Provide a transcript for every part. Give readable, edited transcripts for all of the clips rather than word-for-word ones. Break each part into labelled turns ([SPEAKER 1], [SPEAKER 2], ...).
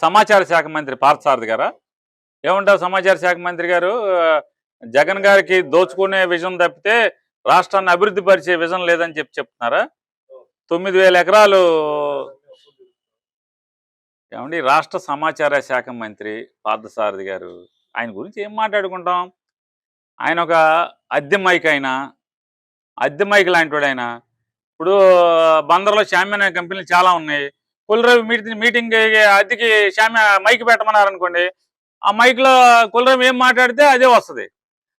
[SPEAKER 1] సమాచార శాఖ మంత్రి పార్థసారథి గారా? ఏమంటారు సమాచార శాఖ మంత్రి గారు? జగన్ గారికి దోచుకునే విజన్ తప్పితే రాష్ట్రాన్ని అభివృద్ధి పరిచే విజన్ లేదని చెప్తున్నారా? 9,000 ఎకరాలు. ఏమండి, రాష్ట్ర సమాచార శాఖ మంత్రి పార్థసారథి గారు, ఆయన గురించి ఏం మాట్లాడుకుంటాం? ఆయన ఒక అద్దె మైక్, అద్దె మైక్ లాంటి వాడు ఆయన. ఇప్పుడు బందర్లో షామ్యానా కంపెనీలు చాలా ఉన్నాయి. కులరవి మీటింగ్ అద్దెకి మైక్ పెట్టమన్నారనుకోండి, ఆ మైక్లో కులరవి ఏం మాట్లాడితే అదే వస్తుంది.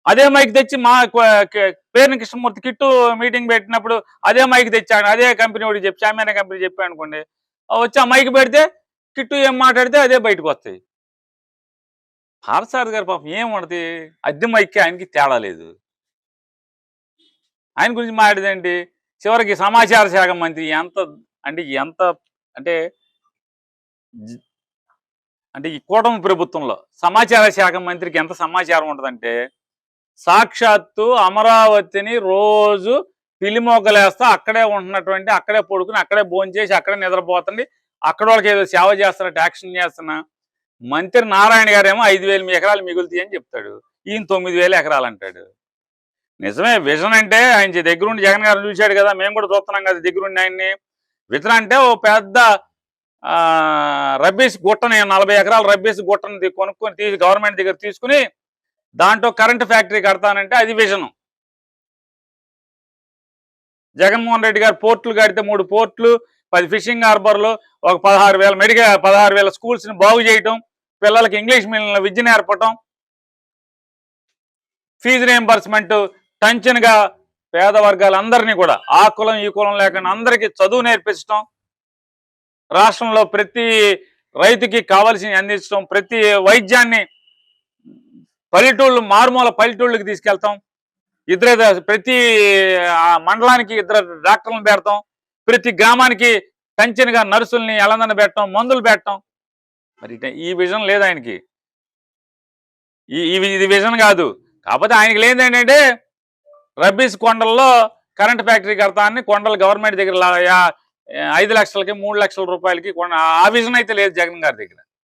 [SPEAKER 1] అదే మైక్ తెచ్చి మా పేరుని కృష్ణమూర్తి కిట్టు మీటింగ్ పెట్టినప్పుడు అదే మైక్ తెచ్చాడు, అదే కంపెనీ వాడికి చెప్పి, షామ్యానా కంపెనీ చెప్పాడు అనుకోండి, వచ్చి ఆ మైక్ పెడితే కిట్టు ఏం మాట్లాడితే అదే బయటకు వస్తాయి. పార్థసారథి గారు పాపం ఏముండదు, అద్దె మైక్కి ఆయనకి తేడా లేదు. ఆయన గురించి మాట్లాడేదేంటి? చివరికి సమాచార శాఖ మంత్రి ఎంత అంటే అంటే ఈ కూటమి ప్రభుత్వంలో సమాచార శాఖ మంత్రికి ఎంత సమాచారం ఉంటుందంటే, సాక్షాత్తు అమరావతిని రోజు పిలిమోకలేస్తా అక్కడే ఉంటున్నటువంటి, అక్కడే పడుకుని, అక్కడే భోంచేసి, అక్కడే నిద్రపోతుంది, అక్కడ వాళ్ళకి ఏదో సేవ చేస్తున్నట్టు యాక్షన్ చేస్తున్న మంత్రి నారాయణ గారేమో 5,000 ఎకరాలు మిగులుతాయి అని చెప్తాడు. ఈయన 9,000 ఎకరాలు అంటాడు. నిజమే, విజన్ అంటే ఆయన దగ్గరుండి జగన్ గారు చూశాడు కదా, మేము కూడా చూస్తున్నాం కదా దగ్గరుండి ఆయన్ని. విజన్ అంటే ఓ పెద్ద రబ్బీస్ గుట్టని, 40 ఎకరాల రబ్బీస్ గుట్టని కొనుక్కొని గవర్నమెంట్ దగ్గర తీసుకుని దాంట్లో కరెంటు ఫ్యాక్టరీ కడతానంటే అది విజను. జగన్మోహన్ రెడ్డి గారు పోర్టులు కడితే 3 పోర్టులు, 10 ఫిషింగ్ హార్బర్లు, ఒక 16,000 స్కూల్స్ని బాగు చేయటం, పిల్లలకి ఇంగ్లీష్ మీడియంలో విద్య నేర్పటం, ఫీజు రియంబర్స్మెంట్ టంచన్గా పేద వర్గాలందరినీ కూడా, ఆ కులం ఈ కులం లేకుండా అందరికీ చదువు నేర్పించడం, రాష్ట్రంలో ప్రతి రైతుకి కావాల్సినవి అందించడం, ప్రతి వైద్యాన్ని మారుమూల పల్లెటూళ్ళకి తీసుకెళ్తాం, ప్రతి మండలానికి 2 డాక్టర్లను పెడతాం, ప్రతి గ్రామానికి టంచన్గా నర్సుల్ని ఎలందన పెట్టడం, మందులు పెట్టడం. మరి ఈ విజన్ లేదు ఆయనకి. ఇది విజన్ కాదు. కాకపోతే ఆయనకి లేదు ఏంటంటే, రబ్బీస్ కొండల్లో కరెంట్ ఫ్యాక్టరీ కడతానని కొండలు గవర్నమెంట్ దగ్గర 5 లక్షలకి 3 లక్షల రూపాయలకి ఆ విజన్ అయితే లేదు జగన్ గారి దగ్గర.